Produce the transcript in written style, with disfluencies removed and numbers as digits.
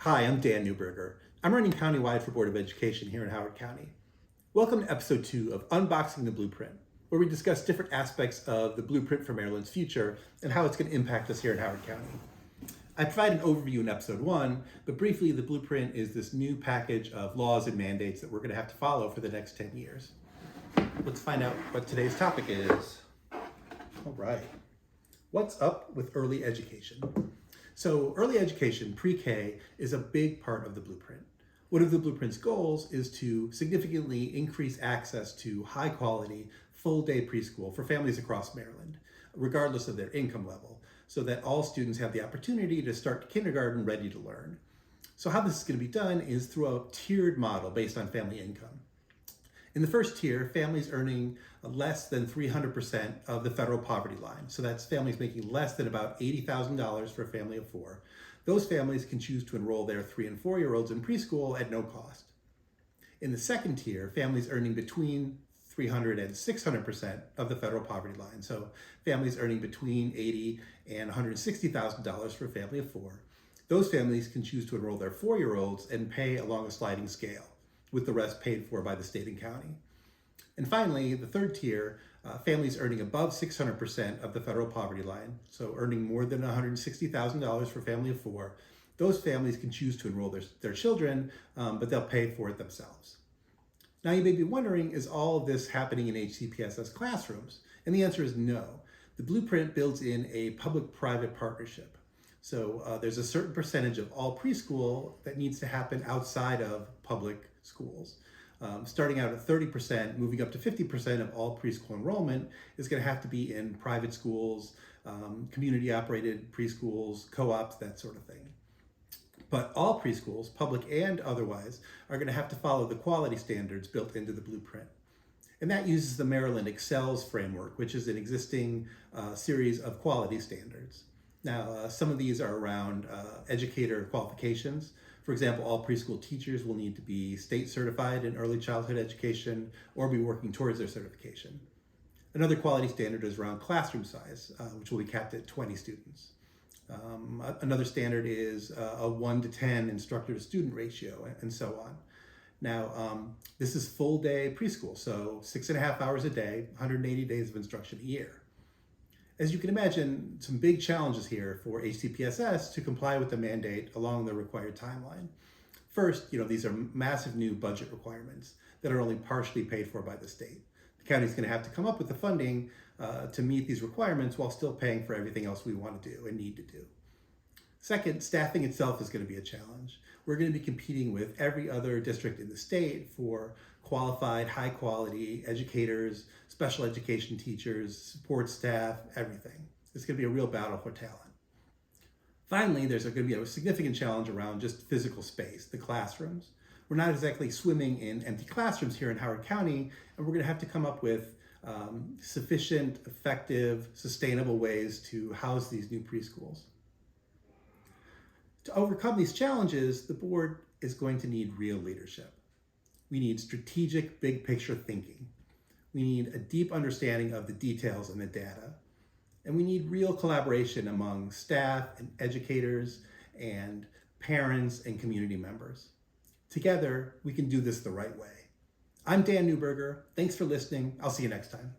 Hi, I'm Dan Newberger. I'm running countywide for Board of Education here in Howard County. Welcome to episode 2 of Unboxing the Blueprint, where we discuss different aspects of the blueprint for Maryland's future and how it's going to impact us here in Howard County. I provide an overview in episode 1, but briefly, the blueprint is this new package of laws and mandates that we're going to have to follow for the next 10 years. Let's find out what today's topic is. All right. What's up with early education? So early education, pre-K, is a big part of the blueprint. One of the blueprint's goals is to significantly increase access to high quality, full-day preschool for families across Maryland, regardless of their income level, so that all students have the opportunity to start kindergarten ready to learn. So how this is going to be done is through a tiered model based on family income. In the first tier, families earning less than 300% of the federal poverty line. So that's families making less than about $80,000 for a family of 4. Those families can choose to enroll their 3 and 4-year-olds in preschool at no cost. In the second tier, families earning between 300 and 600% of the federal poverty line. So families earning between $80,000 and $160,000 for a family of 4. Those families can choose to enroll their 4-year-olds and pay along a sliding scale, with the rest paid for by the state and county. And finally, the third tier, families earning above 600% of the federal poverty line, so earning more than $160,000 for a family of 4, those families can choose to enroll their children, but they'll pay for it themselves. Now you may be wondering, is all of this happening in HCPSS classrooms? And the answer is no. The blueprint builds in a public-private partnership. So there's a certain percentage of all preschool that needs to happen outside of public schools. Starting out at 30%, moving up to 50% of all preschool enrollment is going to have to be in private schools, community-operated preschools, co-ops, that sort of thing. But all preschools, public and otherwise, are going to have to follow the quality standards built into the blueprint. And that uses the Maryland Excels framework, which is an existing series of quality standards. Now, some of these are around educator qualifications. For example, all preschool teachers will need to be state certified in early childhood education or be working towards their certification. Another quality standard is around classroom size, which will be capped at 20 students. Another standard is a 1-to-10 instructor to student ratio, and so on. Now, this is full day preschool, so 6.5 hours a day, 180 days of instruction a year. As you can imagine, some big challenges here for HCPSS to comply with the mandate along the required timeline. First, these are massive new budget requirements that are only partially paid for by the state. The county's going to have to come up with the funding to meet these requirements while still paying for everything else we want to do and need to do. Second, staffing itself is going to be a challenge. We're going to be competing with every other district in the state for qualified, high-quality educators, special education teachers, support staff, everything. It's going to be a real battle for talent. Finally, there's going to be a significant challenge around just physical space, the classrooms. We're not exactly swimming in empty classrooms here in Howard County, and we're going to have to come up with sufficient, effective, sustainable ways to house these new preschools. To overcome these challenges, the board is going to need real leadership. We need strategic, big picture thinking. We need a deep understanding of the details and the data. And we need real collaboration among staff and educators and parents and community members. Together, we can do this the right way. I'm Dan Newberger. Thanks for listening. I'll see you next time.